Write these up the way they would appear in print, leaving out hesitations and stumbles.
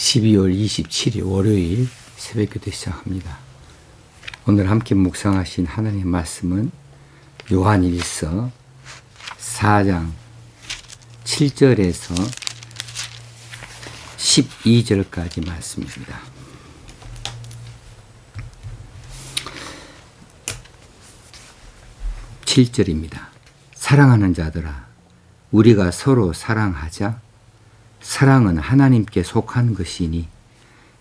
12월 27일 월요일 새벽기도 시작합니다. 오늘 함께 묵상하신 하나님의 말씀은 요한일서 4장 7절에서 12절까지 말씀입니다. (7절입니다) 사랑하는 자들아, 우리가 서로 사랑하자. 사랑은 하나님께 속한 것이니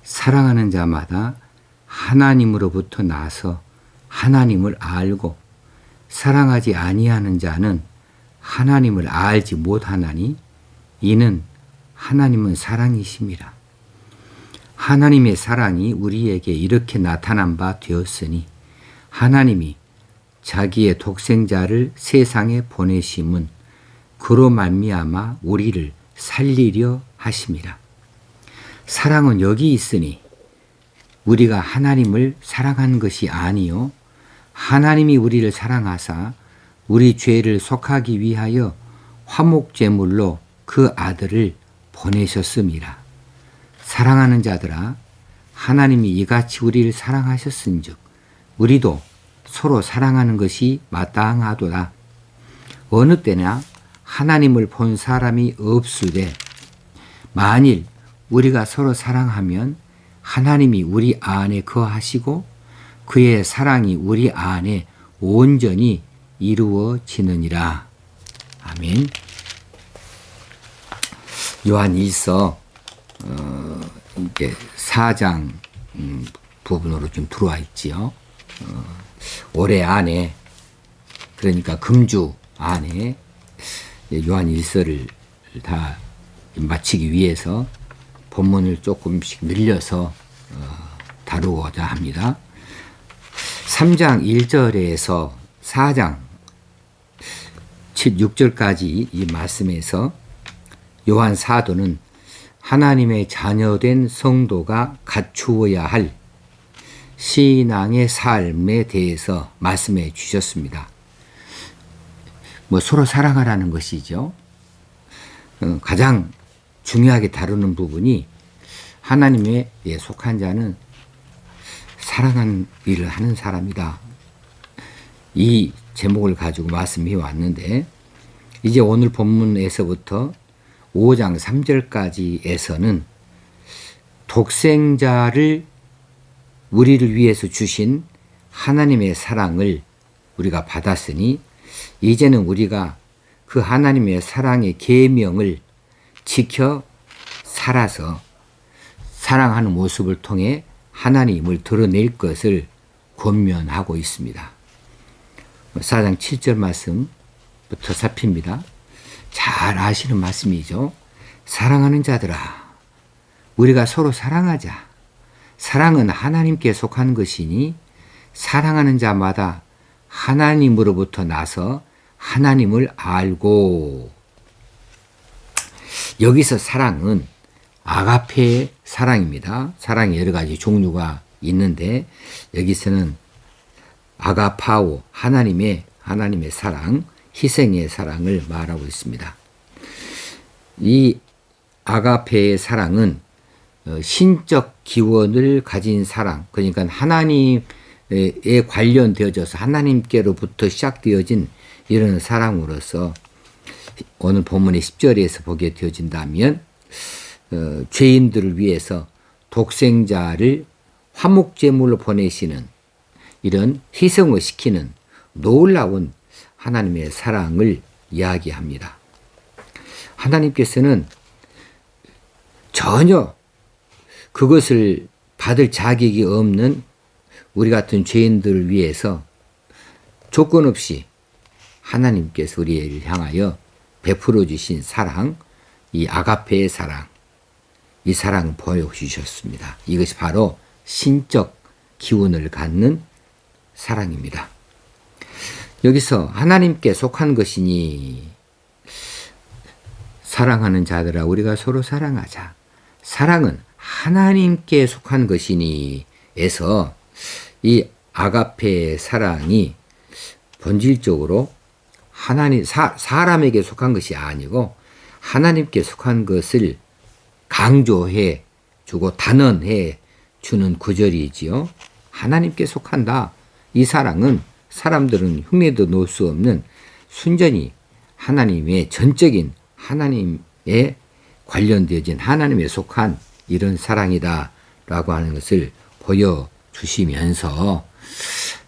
사랑하는 자마다 하나님으로부터 나서 하나님을 알고 사랑하지 아니하는 자는 하나님을 알지 못하나니 이는 하나님은 사랑이심이라. 하나님의 사랑이 우리에게 이렇게 나타난 바 되었으니 하나님이 자기의 독생자를 세상에 보내심은 그로 말미암아 우리를 살리려 하심이라. 사랑은 여기 있으니 우리가 하나님을 사랑한 것이 아니요 하나님이 우리를 사랑하사 우리 죄를 속하기 위하여 화목제물로 그 아들을 보내셨음이라. 사랑하는 자들아, 하나님이 이같이 우리를 사랑하셨은즉 우리도 서로 사랑하는 것이 마땅하도다. 어느 때나 하나님을 본 사람이 없으되 만일 우리가 서로 사랑하면 하나님이 우리 안에 거하시고 그의 사랑이 우리 안에 온전히 이루어지느니라. 아멘. 요한일서 4장 부분으로 좀 들어와 있지요. 올해 안에, 그러니까 금주 안에 요한일서를 다 마치기 위해서 본문을 조금씩 늘려서 다루고자 합니다. 3장 1절에서 4장 6절까지 이 말씀에서 요한 사도는 하나님의 자녀된 성도가 갖추어야 할 신앙의 삶에 대해서 말씀해 주셨습니다. 서로 사랑하라는 것이죠. 가장 중요하게 다루는 부분이 하나님의 속한 자는 사랑하는 일을 하는 사람이다. 이 제목을 가지고 말씀해 왔는데 이제 오늘 본문에서부터 5장 3절까지에서는 독생자를 우리를 위해서 주신 하나님의 사랑을 우리가 받았으니 이제는 우리가 그 하나님의 사랑의 계명을 지켜 살아서 사랑하는 모습을 통해 하나님을 드러낼 것을 권면하고 있습니다. 4장 7절 말씀부터 살핍니다. 잘 아시는 말씀이죠. 사랑하는 자들아, 우리가 서로 사랑하자. 사랑은 하나님께 속한 것이니 사랑하는 자마다 하나님으로부터 나서 하나님을 알고. 여기서 사랑은 아가페의 사랑입니다. 사랑이 여러 가지 종류가 있는데 여기서는 아가파오, 하나님의 사랑, 희생의 사랑을 말하고 있습니다. 이 아가페의 사랑은 신적 기원을 가진 사랑, 그러니까 하나님에 관련되어져서 하나님께로부터 시작되어진 이런 사랑으로서 오늘 본문의 10절에서 보게 되어진다면 죄인들을 위해서 독생자를 화목제물로 보내시는 이런 희생을 시키는 놀라운 하나님의 사랑을 이야기합니다. 하나님께서는 전혀 그것을 받을 자격이 없는 우리 같은 죄인들을 위해서 조건 없이 하나님께서 우리를 향하여 베풀어 주신 사랑, 이 아가페의 사랑, 이 사랑을 보여주셨습니다. 이것이 바로 신적 기운을 갖는 사랑입니다. 여기서 하나님께 속한 것이니 사랑하는 자들아, 우리가 서로 사랑하자. 사랑은 하나님께 속한 것이니 에서 이 아가페의 사랑이 본질적으로 사람에게 속한 것이 아니고 하나님께 속한 것을 강조해 주고 단언해 주는 구절이지요. 하나님께 속한다. 이 사랑은 사람들은 흉내도 놓을 수 없는 순전히 하나님의 전적인 하나님에 관련되어진 하나님에 속한 이런 사랑이다 라고 하는 것을 보여주시면서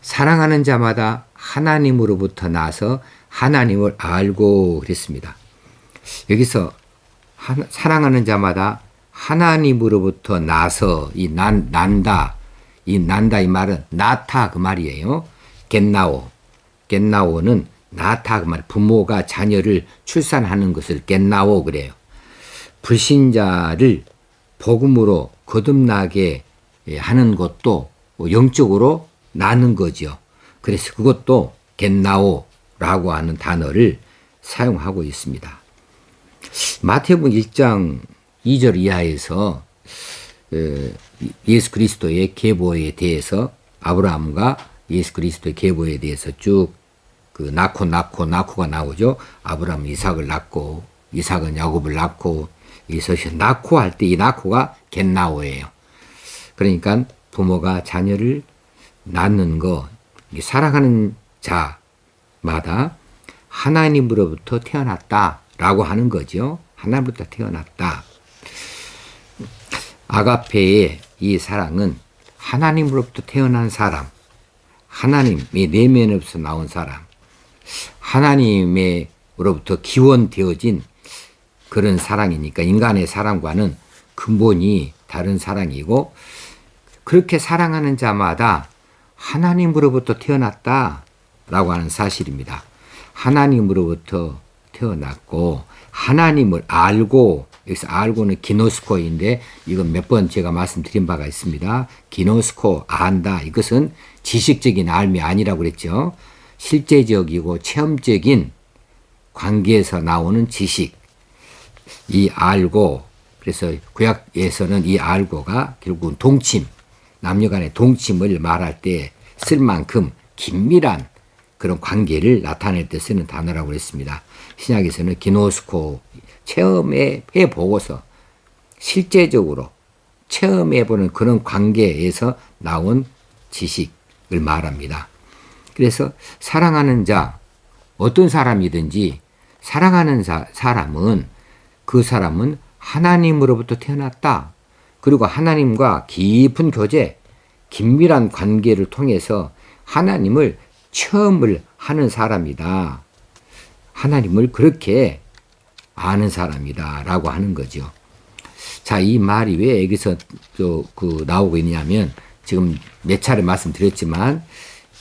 사랑하는 자마다 하나님으로부터 나서 하나님을 알고 그랬습니다. 여기서 사랑하는 자마다 하나님으로부터 나서 이 난다 이 말은 나타 그 말이에요. 겟나오는 나타 그 말. 부모가 자녀를 출산하는 것을 겟나오 그래요. 불신자를 복음으로 거듭나게 하는 것도 영적으로 나는 거죠. 그래서 그것도 겟나오라고 하는 단어를 사용하고 있습니다. 마태복음 1장 2절 이하에서 예수 그리스도의 계보에 대해서 아브라함과 예수 그리스도의 계보에 대해서 쭉 그 낳고가 나오죠. 아브라함은 이삭을 낳고 이삭은 야곱을 낳고 이삭이 낳고 할 때 이 낳고가 겟나오예요. 그러니까 부모가 자녀를 낳는 거 사랑하는 자마다 하나님으로부터 태어났다라고 하는 거죠. 하나님으로부터 태어났다. 아가페의 이 사랑은 하나님으로부터 태어난 사람, 하나님의 내면에서 나온 사람, 하나님으로부터 기원되어진 그런 사랑이니까 인간의 사랑과는 근본이 다른 사랑이고 그렇게 사랑하는 자마다 하나님으로부터 태어났다라고 하는 사실입니다. 하나님으로부터 태어났고 하나님을 알고 여기서 알고는 기노스코인데 이건 몇 번 제가 말씀드린 바가 있습니다. 기노스코 안다 이것은 지식적인 알미 아니라고 그랬죠. 실제적이고 체험적인 관계에서 나오는 지식 이 알고 그래서 구약에서는 이 알고가 결국은 동침 남녀간의 동침을 말할 때 쓸 만큼 긴밀한 그런 관계를 나타낼 때 쓰는 단어라고 했습니다. 신약에서는 기노스코 체험해 보고서 실제적으로 체험해보는 그런 관계에서 나온 지식을 말합니다. 그래서 사랑하는 자 어떤 사람이든지 사랑하는 사람은 그 사람은 하나님으로부터 태어났다. 그리고 하나님과 깊은 교제 긴밀한 관계를 통해서 하나님을 체험을 하는 사람이다. 하나님을 그렇게 아는 사람이다 라고 하는 거죠. 자, 이 말이 왜 여기서 또 나오고 있냐면 지금 몇 차례 말씀드렸지만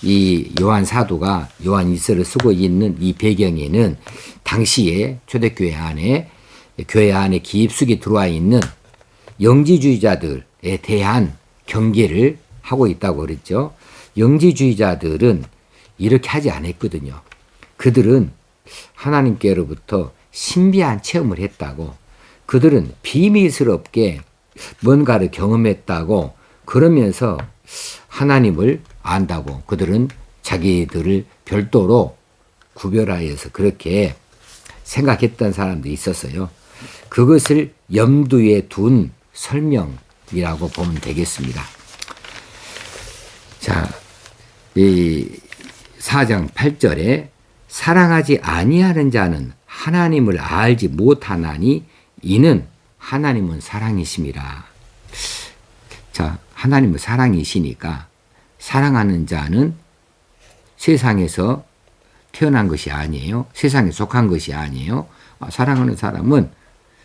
이 요한 사도가 요한 일서를 쓰고 있는 이 배경에는 당시에 초대교회 안에 교회 안에 깊숙이 들어와 있는 영지주의자들에 대한 경계를 하고 있다고 그랬죠. 영지주의자들은 이렇게 하지 않았거든요. 그들은 하나님께로부터 신비한 체험을 했다고 그들은 비밀스럽게 뭔가를 경험했다고 그러면서 하나님을 안다고 그들은 자기들을 별도로 구별하여서 그렇게 생각했던 사람도 있었어요. 그것을 염두에 둔 설명이라고 보면 되겠습니다. 자, 이 4장 8절에 사랑하지 아니하는 자는 하나님을 알지 못하나니 이는 하나님은 사랑이심이라. 자, 하나님은 사랑이시니까 사랑하는 자는 세상에서 태어난 것이 아니에요. 세상에 속한 것이 아니에요. 사랑하는 사람은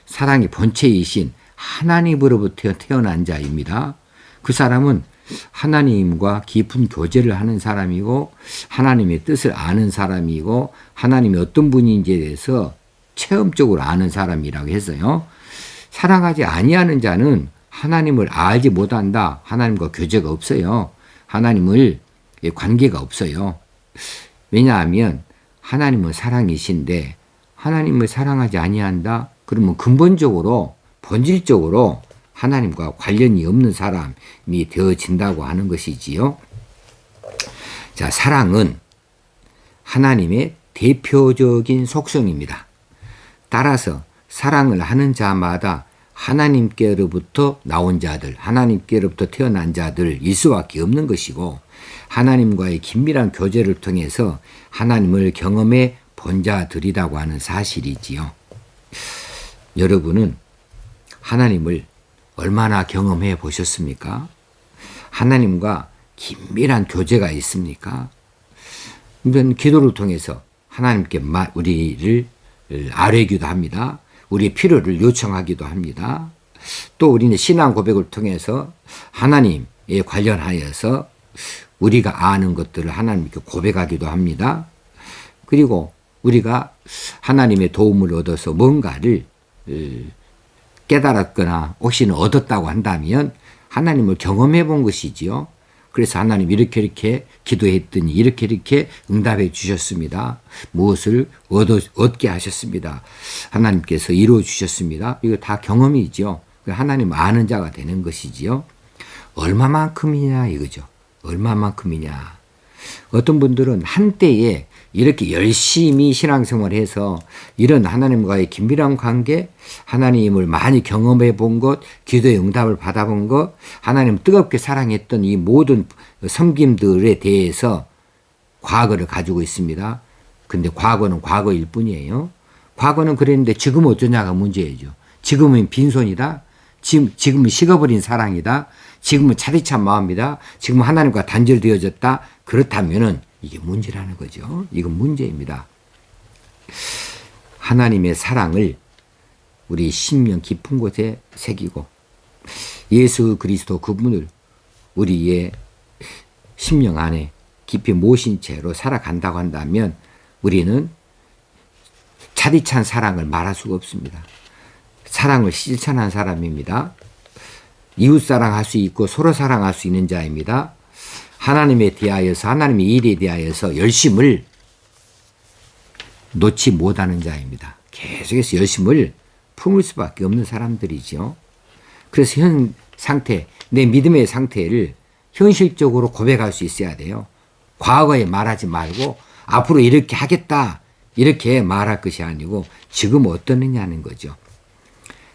사랑의 본체이신 하나님으로부터 태어난 자입니다. 그 사람은 하나님과 깊은 교제를 하는 사람이고 하나님의 뜻을 아는 사람이고 하나님이 어떤 분인지에 대해서 체험적으로 아는 사람이라고 했어요. 사랑하지 아니하는 자는 하나님을 알지 못한다. 하나님과 교제가 없어요. 하나님을 관계가 없어요. 왜냐하면 하나님은 사랑이신데 하나님을 사랑하지 아니한다. 그러면 근본적으로 본질적으로 하나님과 관련이 없는 사람이 되어진다고 하는 것이지요. 자, 사랑은 하나님의 대표적인 속성입니다. 따라서 사랑을 하는 자마다 하나님께로부터 나온 자들, 하나님께로부터 태어난 자들일 수밖에 없는 것이고 하나님과의 긴밀한 교제를 통해서 하나님을 경험해 본 자들이라고 하는 사실이지요. 여러분은 하나님을 얼마나 경험해 보셨습니까? 하나님과 긴밀한 교제가 있습니까? 이런 기도를 통해서 하나님께 우리를 아뢰기도 합니다. 우리의 필요를 요청하기도 합니다. 또 우리는 신앙 고백을 통해서 하나님에 관련하여서 우리가 아는 것들을 하나님께 고백하기도 합니다. 그리고 우리가 하나님의 도움을 얻어서 뭔가를 깨달았거나 혹시는 얻었다고 한다면 하나님을 경험해 본 것이지요. 그래서 하나님 이렇게 기도했더니 이렇게 응답해 주셨습니다. 무엇을 얻게 하셨습니다. 하나님께서 이루어 주셨습니다. 이거 다 경험이죠. 하나님 아는 자가 되는 것이지요. 얼마만큼이냐 이거죠. 얼마만큼이냐. 어떤 분들은 한때에 이렇게 열심히 신앙생활을 해서 이런 하나님과의 긴밀한 관계, 하나님을 많이 경험해 본 것, 기도의 응답을 받아본 것, 하나님 뜨겁게 사랑했던 이 모든 섬김들에 대해서 과거를 가지고 있습니다. 근데 과거는 과거일 뿐이에요. 과거는 그랬는데 지금 어쩌냐가 문제이죠. 지금은 빈손이다. 지금은 식어버린 사랑이다. 지금은 차디찬 마음이다. 지금은 하나님과 단절되어졌다. 그렇다면은 이게 문제라는 거죠. 이건 문제입니다. 하나님의 사랑을 우리 심령 깊은 곳에 새기고 예수 그리스도 그분을 우리의 심령 안에 깊이 모신 채로 살아간다고 한다면 우리는 차디찬 사랑을 말할 수가 없습니다. 사랑을 실천한 사람입니다. 이웃 사랑할 수 있고 서로 사랑할 수 있는 자입니다. 하나님에 대하여서 하나님의 일에 대하여서 열심을 놓지 못하는 자입니다. 계속해서 열심을 품을 수밖에 없는 사람들이죠. 그래서 현 상태, 내 믿음의 상태를 현실적으로 고백할 수 있어야 돼요. 과거에 말하지 말고 앞으로 이렇게 하겠다 이렇게 말할 것이 아니고 지금 어떠느냐는 거죠.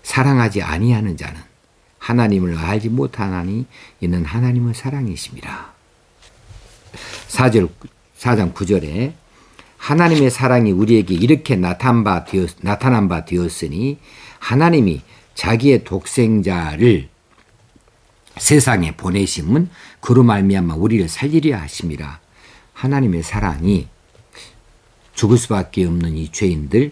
사랑하지 아니하는 자는 하나님을 알지 못하나니 이는 하나님의 사랑이십니다. 4장 9절에 하나님의 사랑이 우리에게 이렇게 나타난 바 되었으니 하나님이 자기의 독생자를 세상에 보내심은 그로 말미암아 우리를 살리려 하심이라. 하나님의 사랑이 죽을 수밖에 없는 이 죄인들,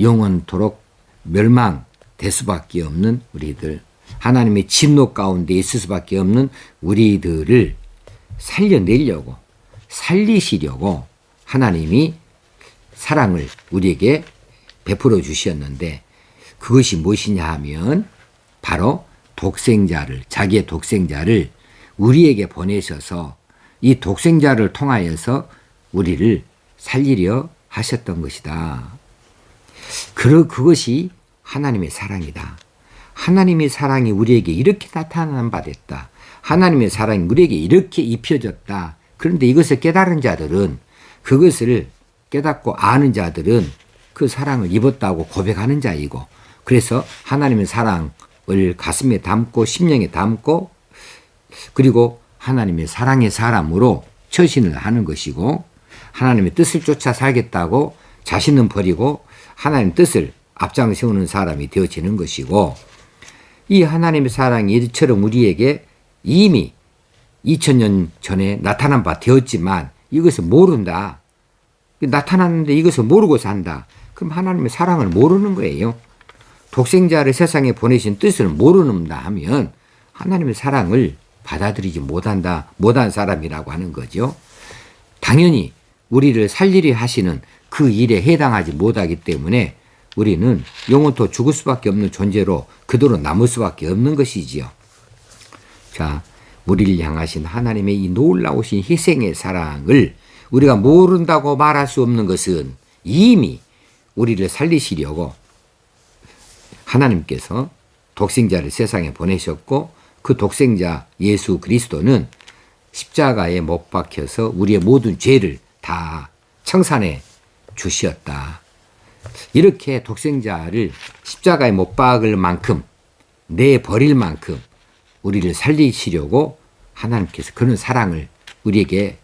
영원토록 멸망될 수밖에 없는 우리들, 하나님의 진노 가운데 있을 수밖에 없는 우리들을 살려내려고 살리시려고 하나님이 사랑을 우리에게 베풀어 주셨는데 그것이 무엇이냐 하면 바로 독생자를, 자기의 독생자를 우리에게 보내셔서 이 독생자를 통하여서 우리를 살리려 하셨던 것이다. 그것이 하나님의 사랑이다. 하나님의 사랑이 우리에게 이렇게 나타난 바 됐다. 하나님의 사랑이 우리에게 이렇게 입혀졌다. 그런데 이것을 깨달은 자들은, 그것을 깨닫고 아는 자들은 그 사랑을 입었다고 고백하는 자이고, 그래서 하나님의 사랑을 가슴에 담고 심령에 담고 그리고 하나님의 사랑의 사람으로 처신을 하는 것이고, 하나님의 뜻을 쫓아 살겠다고 자신은 버리고 하나님의 뜻을 앞장 세우는 사람이 되어지는 것이고, 이 하나님의 사랑이 이처럼 우리에게 이미 2000년 전에 나타난 바 되었지만 이것을 모른다. 나타났는데 이것을 모르고 산다. 그럼 하나님의 사랑을 모르는 거예요. 독생자를 세상에 보내신 뜻을 모르는다 하면 하나님의 사랑을 받아들이지 못한 사람이라고 하는 거죠. 당연히 우리를 살리려 하시는 그 일에 해당하지 못하기 때문에 우리는 영원토 죽을 수밖에 없는 존재로 그대로 남을 수밖에 없는 것이지요. 자, 우리를 향하신 하나님의 이 놀라우신 희생의 사랑을 우리가 모른다고 말할 수 없는 것은 이미 우리를 살리시려고 하나님께서 독생자를 세상에 보내셨고, 그 독생자 예수 그리스도는 십자가에 못 박혀서 우리의 모든 죄를 다 청산해 주셨다. 이렇게 독생자를 십자가에 못 박을 만큼 내버릴 만큼 우리를 살리시려고 하나님께서 그런 사랑을 우리에게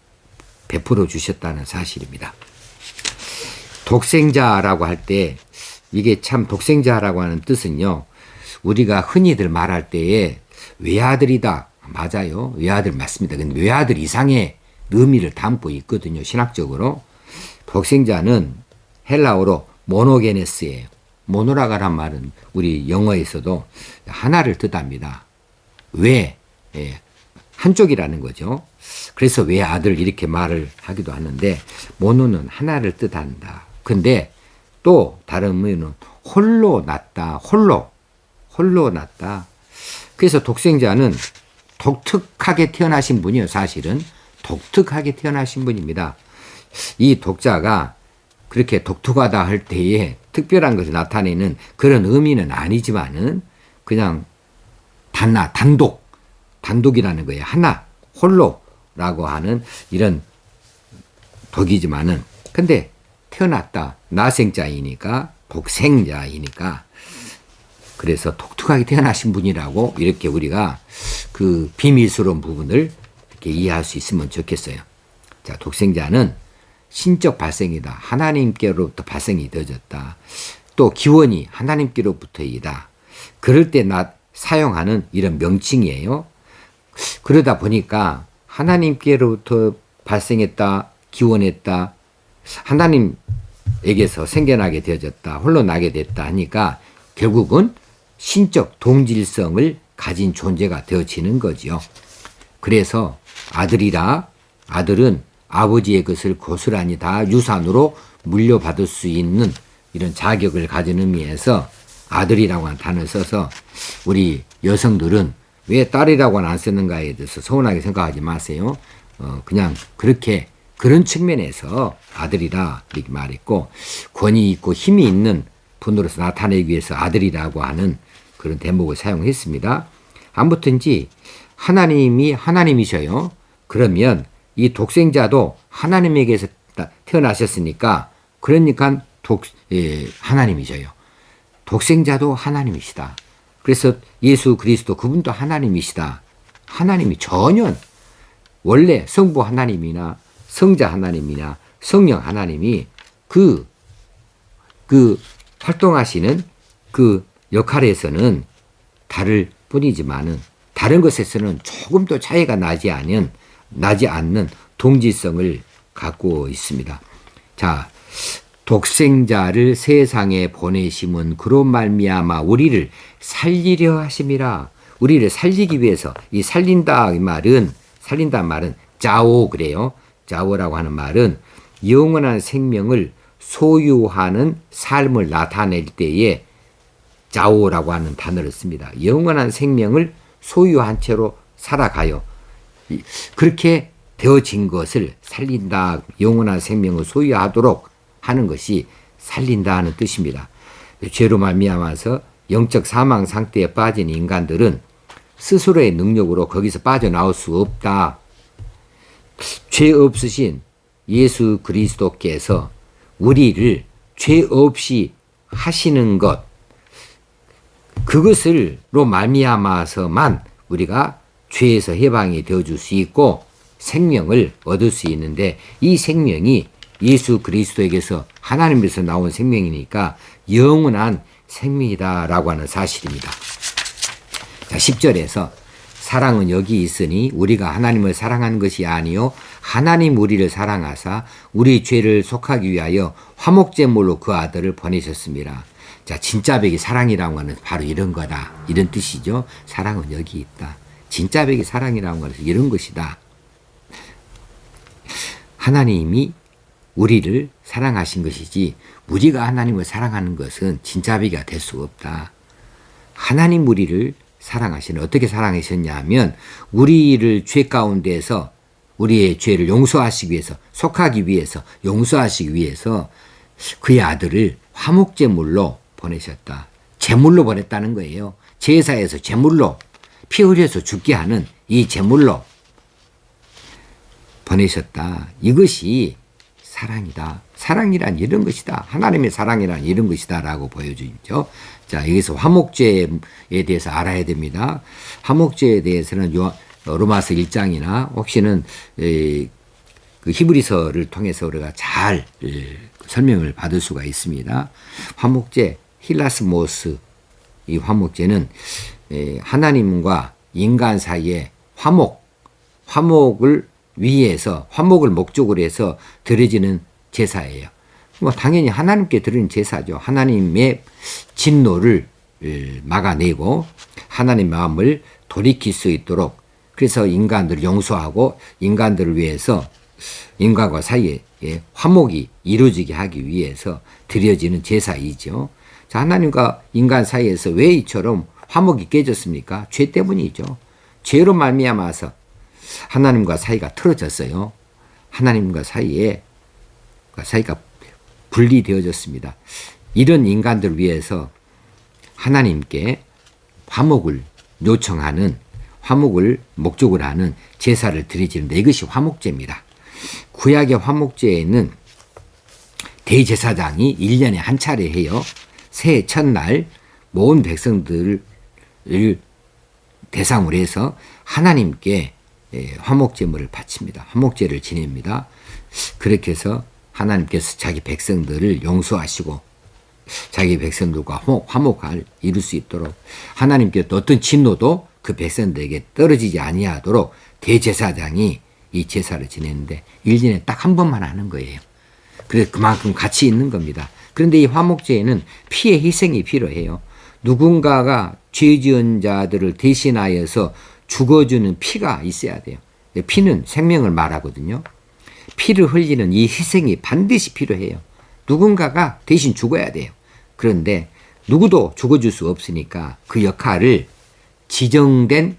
베풀어 주셨다는 사실입니다. 독생자라고 할 때 이게 참 독생자라고 하는 뜻은요. 우리가 흔히들 말할 때에 외아들이다. 맞아요. 외아들 맞습니다. 근데 외아들 이상의 의미를 담고 있거든요. 신학적으로. 독생자는 헬라어로 모노게네스예요. 모노라가란 말은 우리 영어에서도 하나를 뜻합니다. 외, 한쪽이라는 거죠. 그래서 외아들 이렇게 말을 하기도 하는데 모노는 하나를 뜻한다. 근데 또 다른 의미는 홀로 났다. 홀로 났다. 그래서 독생자는 독특하게 태어나신 분이에요. 사실은 독특하게 태어나신 분입니다. 이 독자가 그렇게 독특하다 할 때에 특별한 것을 나타내는 그런 의미는 아니지만은 그냥 단독이라는 거예요. 하나, 홀로라고 하는 이런 독이지만은 근데 태어났다. 나생자이니까 독생자이니까 그래서 독특하게 태어나신 분이라고 이렇게 우리가 그 비밀스러운 부분을 이렇게 이해할 수 있으면 좋겠어요. 자, 독생자는 신적 발생이다. 하나님께로부터 발생이 되어졌다. 또 기원이 하나님께로부터이다. 그럴 때 사용하는 이런 명칭이에요. 그러다 보니까 하나님께로부터 발생했다. 기원했다. 하나님에게서 생겨나게 되어졌다. 홀로 나게 됐다 하니까 결국은 신적 동질성을 가진 존재가 되어지는 거지요. 그래서 아들은 아버지의 것을 고스란히 다 유산으로 물려받을 수 있는 이런 자격을 가진 의미에서 아들이라고 하는 단어를 써서 우리 여성들은 왜 딸이라고는 안 쓰는가에 대해서 서운하게 생각하지 마세요. 그냥 그렇게 그런 측면에서 아들이라 이렇게 말했고 권위 있고 힘이 있는 분으로서 나타내기 위해서 아들이라고 하는 그런 대목을 사용했습니다. 아무튼지 하나님이 하나님이셔요. 그러면 이 독생자도 하나님에게서 태어나셨으니까 그러니까 하나님이셔요. 독생자도 하나님이시다. 그래서 예수 그리스도 그분도 하나님이시다. 하나님이 전혀 원래 성부 하나님이나 성자 하나님이나 성령 하나님이 그 활동하시는 그 역할에서는 다를 뿐이지만은 다른 것에서는 조금도 차이가 나지 않는 동질성을 갖고 있습니다. 자, 독생자를 세상에 보내심은 그로 말미암아 우리를 살리려 하심이라. 우리를 살리기 위해서 이 살린다 말은 자오 그래요. 자오라고 하는 말은 영원한 생명을 소유하는 삶을 나타낼 때에 자오라고 하는 단어를 씁니다. 영원한 생명을 소유한 채로 살아가요. 그렇게 되어진 것을 살린다. 영원한 생명을 소유하도록 하는 것이 살린다 하는 뜻입니다. 죄로 말미암아서 영적 사망 상태에 빠진 인간들은 스스로의 능력으로 거기서 빠져나올 수 없다. 죄 없으신 예수 그리스도께서 우리를 죄 없이 하시는 것, 그것으로 말미암아서만 우리가 죄에서 해방이 되어줄 수 있고 생명을 얻을 수 있는데 이 생명이 예수 그리스도에게서 하나님에서 나온 생명이니까 영원한 생명이다라고 하는 사실입니다. 자, 10절에서 사랑은 여기 있으니 우리가 하나님을 사랑하는 것이 아니요 하나님 우리를 사랑하사 우리 죄를 속하기 위하여 화목제물로 그 아들을 보내셨습니다. 자, 진짜 백이 사랑이라고 하는 바로 이런 거다. 이런 뜻이죠. 사랑은 여기 있다. 진짜 백이 사랑이라고 하는 것은 이런 것이다. 하나님이 우리를 사랑하신 것이지 우리가 하나님을 사랑하는 것은 진짜 백이가 될 수 없다. 하나님 우리를 사랑하시는 어떻게 사랑하셨냐 하면 우리를 죄 가운데에서 우리의 죄를 용서하시기 위해서 속하기 위해서 용서하시기 위해서 그의 아들을 화목제물로 보내셨다. 제물로 보냈다는 거예요. 제사에서 제물로 피 흘려서 죽게 하는 이 제물로 보내셨다. 이것이 사랑이다. 사랑이란 이런 것이다. 하나님의 사랑이란 이런 것이다. 라고 보여주죠. 자, 여기서 화목제에 대해서 알아야 됩니다. 화목제에 대해서는 로마서 1장이나 혹시는 그 히브리서를 통해서 우리가 잘 설명을 받을 수가 있습니다. 화목제, 힐라스모스, 이 화목제는 하나님과 인간 사이에 화목을 위해서, 화목을 목적으로 해서 드려지는 제사예요. 뭐 당연히 하나님께 드리는 제사죠. 하나님의 진노를 막아내고 하나님 마음을 돌이킬 수 있도록, 그래서 인간들을 용서하고 인간들을 위해서 인간과 사이에 화목이 이루어지게 하기 위해서 드려지는 제사이죠. 자, 하나님과 인간 사이에서 왜 이처럼 화목이 깨졌습니까? 죄 때문이죠. 죄로 말미암아서 하나님과 사이가 틀어졌어요. 하나님과 사이가 분리되어졌습니다. 이런 인간들을 위해서 하나님께 화목을 요청하는, 화목을 목적으로 하는 제사를 드리지는데 이것이 화목제입니다. 구약의 화목제에는 대제사장이 1년에 한 차례 해요. 새해 첫날 모든 백성들을 대상으로 해서 하나님께 화목제물을 바칩니다. 화목제를 지냅니다. 그렇게 해서 하나님께서 자기 백성들을 용서하시고 자기 백성들과 화목을 이룰 수 있도록, 하나님께 또 어떤 진노도 그 백성들에게 떨어지지 아니하도록 대제사장이 이 제사를 지내는데 1년에 딱 한 번만 하는 거예요. 그래서 그만큼 가치 있는 겁니다. 그런데 이 화목제에는 피의 희생이 필요해요. 누군가가 죄 지은 자들을 대신하여서 죽어주는 피가 있어야 돼요. 피는 생명을 말하거든요. 피를 흘리는 이 희생이 반드시 필요해요. 누군가가 대신 죽어야 돼요. 그런데 누구도 죽어줄 수 없으니까 그 역할을 지정된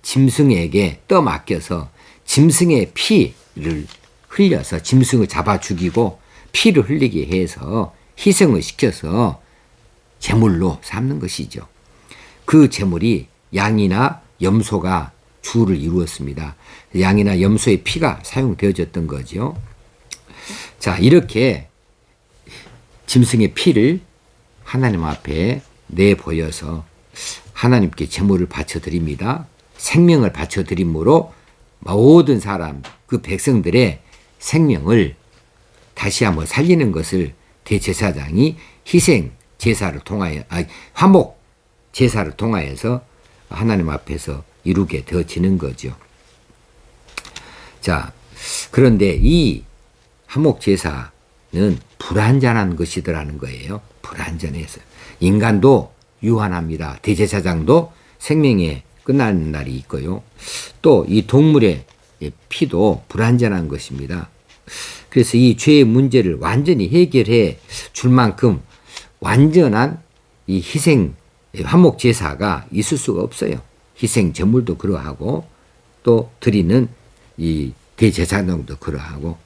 짐승에게 떠맡겨서 짐승의 피를 흘려서 짐승을 잡아 죽이고 피를 흘리게 해서 희생을 시켜서 제물로 삼는 것이죠. 그 제물이 양이나 염소가 주를 이루었습니다. 양이나 염소의 피가 사용되어졌던 거죠. 자, 이렇게 짐승의 피를 하나님 앞에 내보여서 하나님께 제물을 바쳐드립니다. 생명을 바쳐드림으로 모든 사람, 그 백성들의 생명을 다시 한번 살리는 것을 대제사장이 희생 제사를 통하여, 화목 제사를 통하여서 하나님 앞에서 이루게 되어지는 거죠. 자, 그런데 이 화목 제사는 불완전한 것이더라는 거예요. 불완전해서. 인간도 유한합니다. 대제사장도 생명에 끝나는 날이 있고요. 또 이 동물의 피도 불완전한 것입니다. 그래서 이 죄의 문제를 완전히 해결해 줄 만큼 완전한 이 희생 화목 제사가 있을 수가 없어요. 희생 제물도 그러하고 또 드리는 이 대제사장도 그러하고,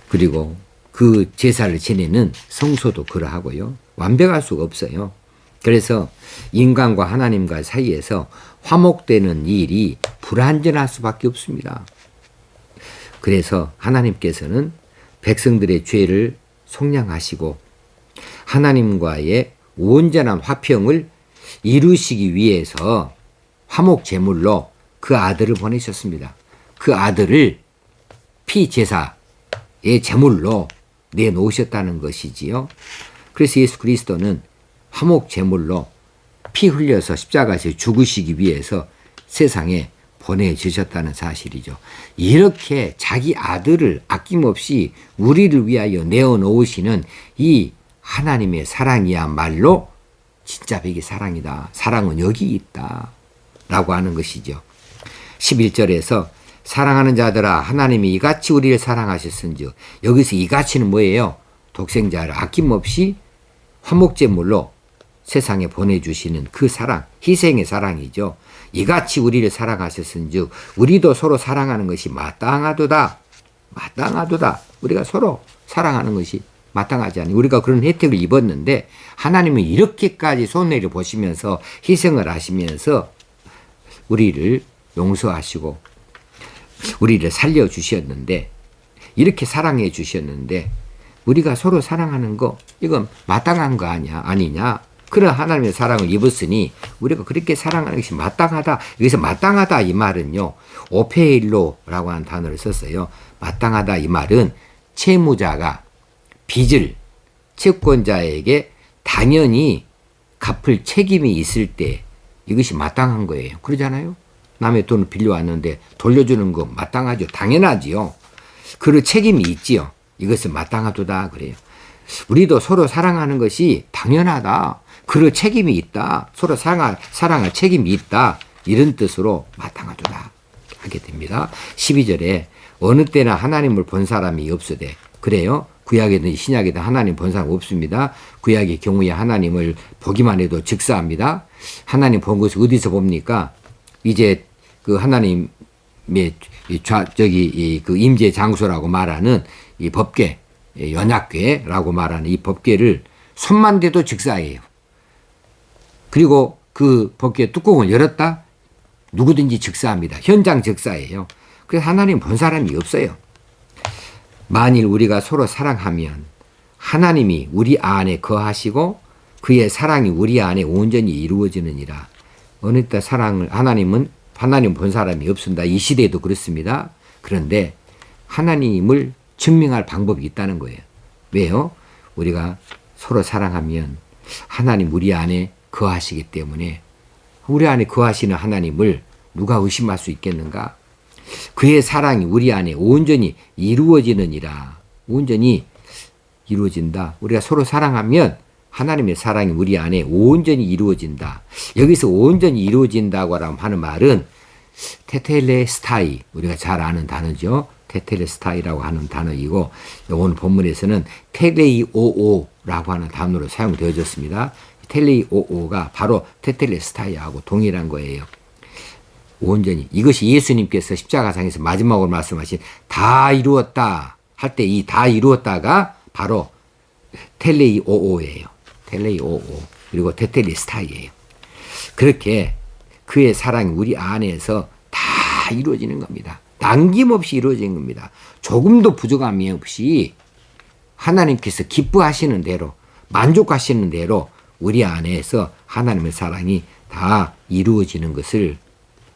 그리고 그 제사를 지내는 성소도 그러하고요. 완벽할 수가 없어요. 그래서 인간과 하나님과 사이에서 화목되는 일이 불완전할 수밖에 없습니다. 그래서 하나님께서는 백성들의 죄를 속량하시고 하나님과의 온전한 화평을 이루시기 위해서 화목 제물로 그 아들을 보내셨습니다. 그 아들을 피제사의 제물로 내놓으셨다는 것이지요. 그래서 예수 그리스도는 화목 제물로 피 흘려서 십자가에서 죽으시기 위해서 세상에 보내주셨다는 사실이죠. 이렇게 자기 아들을 아낌없이 우리를 위하여 내어놓으시는 이 하나님의 사랑이야말로 진짜 백의 사랑이다. 사랑은 여기 있다. 라고 하는 것이죠. 11절에서 사랑하는 자들아 하나님이 이같이 우리를 사랑하셨은즉, 여기서 이같이는 뭐예요? 독생자를 아낌없이 화목제물로 세상에 보내주시는 그 사랑, 희생의 사랑이죠. 이같이 우리를 사랑하셨은즉 우리도 서로 사랑하는 것이 마땅하도다. 마땅하도다. 우리가 서로 사랑하는 것이 마땅하지 않니? 우리가 그런 혜택을 입었는데 하나님은 이렇게까지 손해를 보시면서 희생을 하시면서 우리를 용서하시고 우리를 살려주셨는데, 이렇게 사랑해 주셨는데 우리가 서로 사랑하는 거 이건 마땅한 거 아니냐. 그런 하나님의 사랑을 입었으니 우리가 그렇게 사랑하는 것이 마땅하다. 여기서 마땅하다 이 말은요. 오페일로라고 하는 단어를 썼어요. 마땅하다 이 말은 채무자가 빚을 채권자에게 당연히 갚을 책임이 있을 때 이것이 마땅한 거예요. 그러잖아요. 남의 돈을 빌려왔는데 돌려주는 거 마땅하죠. 당연하지요. 그럴 책임이 있지요. 이것은 마땅하도다 그래요. 우리도 서로 사랑하는 것이 당연하다. 그럴 책임이 있다. 서로 사랑할 책임이 있다. 이런 뜻으로 마땅하도다 하게 됩니다. 12절에 어느 때나 하나님을 본 사람이 없으되 그래요. 구약이든 신약이든 하나님 본 사람 없습니다. 구약의 경우에 하나님을 보기만 해도 즉사합니다. 하나님 본 것을 어디서 봅니까? 이제 그 하나님의 그 임재 장소라고 말하는 이 법궤, 연약궤라고 말하는 이 법궤를 손만 대도 즉사예요. 그리고 그 법궤 뚜껑을 열었다? 누구든지 즉사합니다. 현장 즉사예요. 그래서 하나님 본 사람이 없어요. 만일 우리가 서로 사랑하면 하나님이 우리 안에 거하시고 그의 사랑이 우리 안에 온전히 이루어지느니라. 어느 때 하나님 본 사람이 없습니다. 이 시대에도 그렇습니다. 그런데 하나님을 증명할 방법이 있다는 거예요. 왜요? 우리가 서로 사랑하면 하나님 우리 안에 거하시기 때문에 우리 안에 거하시는 하나님을 누가 의심할 수 있겠는가? 그의 사랑이 우리 안에 온전히 이루어지느니라. 온전히 이루어진다. 우리가 서로 사랑하면 하나님의 사랑이 우리 안에 온전히 이루어진다. 여기서 온전히 이루어진다고 하는 말은 테텔레스타이, 우리가 잘 아는 단어죠. 테텔레스타이라고 하는 단어이고 오늘 본문에서는 텔레이오오라고 하는 단어로 사용되어졌습니다. 텔레이오오가 바로 테텔레스타이하고 동일한 거예요. 온전히. 이것이 예수님께서 십자가상에서 마지막으로 말씀하신 다 이루었다 할 때 이 다 이루었다가 바로 텔레이오오예요. 텔레이오오. 그리고 테텔레스타이예요. 그렇게 그의 사랑이 우리 안에서 다 이루어지는 겁니다. 남김없이 이루어지는 겁니다. 조금도 부족함이 없이 하나님께서 기뻐하시는 대로 만족하시는 대로 우리 안에서 하나님의 사랑이 다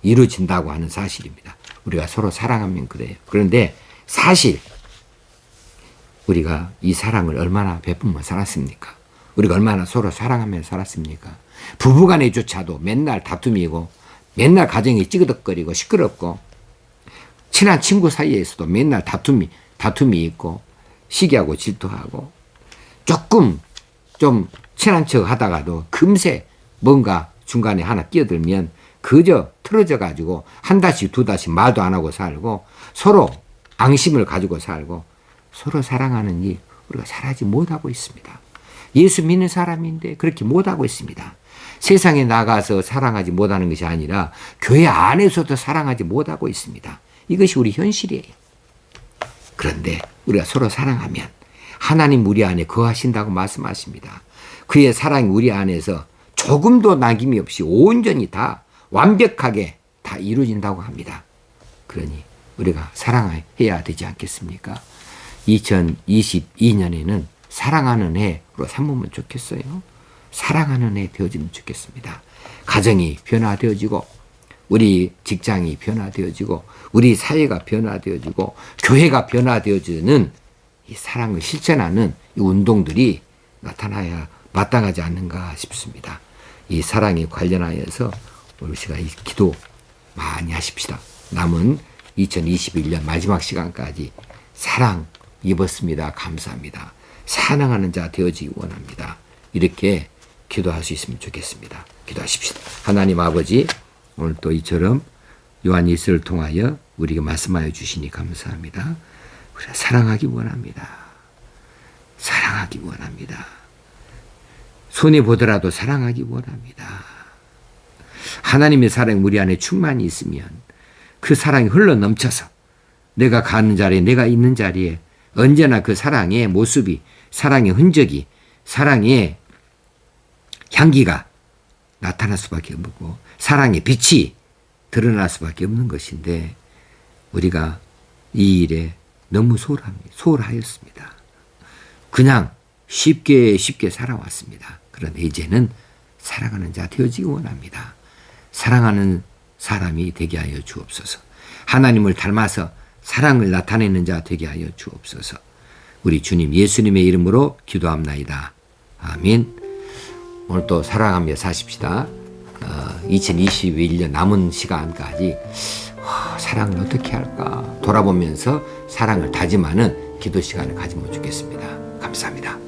이루어진다고 하는 사실입니다. 우리가 서로 사랑하면 그래요. 그런데 사실 우리가 이 사랑을 얼마나 베풀며 살았습니까? 우리가 얼마나 서로 사랑하며 살았습니까? 부부간에조차도 맨날 다툼이고 맨날 가정이 찌그덕거리고 시끄럽고 친한 친구 사이에서도 맨날 다툼이 있고 시기하고 질투하고 조금 좀 친한 척 하다가도 금세 뭔가 중간에 하나 끼어들면 그저 틀어져 가지고 한 달씩 두 달씩 말도 안 하고 살고 서로 앙심을 가지고 살고 서로 사랑하는 일 우리가 잘하지 못하고 있습니다. 예수 믿는 사람인데 그렇게 못하고 있습니다. 세상에 나가서 사랑하지 못하는 것이 아니라 교회 안에서도 사랑하지 못하고 있습니다. 이것이 우리 현실이에요. 그런데 우리가 서로 사랑하면 하나님 우리 안에 거하신다고 말씀하십니다. 그의 사랑이 우리 안에서 조금도 남김이 없이 온전히 다 완벽하게 다 이루어진다고 합니다. 그러니 우리가 사랑해야 되지 않겠습니까? 2022년에는 사랑하는 해로 삼으면 좋겠어요. 사랑하는 해 되어지면 좋겠습니다. 가정이 변화되어지고 우리 직장이 변화되어지고 우리 사회가 변화되어지고 교회가 변화되어지는 이 사랑을 실천하는 이 운동들이 나타나야 마땅하지 않는가 싶습니다. 이 사랑에 관련하여서 우리가 이 기도 많이 하십시다. 남은 2021년 마지막 시간까지 사랑 입었습니다. 감사합니다. 사랑하는 자 되어지기 원합니다. 이렇게 기도할 수 있으면 좋겠습니다. 기도하십시다. 하나님 아버지, 오늘 또 이처럼 요한 일서를 통하여 우리에게 말씀하여 주시니 감사합니다. 우리가 사랑하기 원합니다. 사랑하기 원합니다. 손해보더라도 사랑하기 원합니다. 하나님의 사랑이 우리 안에 충만히 있으면 그 사랑이 흘러넘쳐서 내가 가는 자리에 내가 있는 자리에 언제나 그 사랑의 모습이 사랑의 흔적이 사랑의 향기가 나타날 수밖에 없고 사랑의 빛이 드러날 수밖에 없는 것인데 우리가 이 일에 너무 소홀하였습니다. 그냥 쉽게 살아왔습니다. 그런데 이제는 사랑하는 자 되어지기 원합니다. 사랑하는 사람이 되게 하여 주옵소서. 하나님을 닮아서 사랑을 나타내는 자 되게 하여 주옵소서. 우리 주님 예수님의 이름으로 기도합나이다. 아멘. 오늘 또 사랑하며 사십시다. 2021년 남은 시간까지 사랑을 어떻게 할까 돌아보면서 사랑을 다짐하는 기도 시간을 가지면 좋겠습니다. 감사합니다.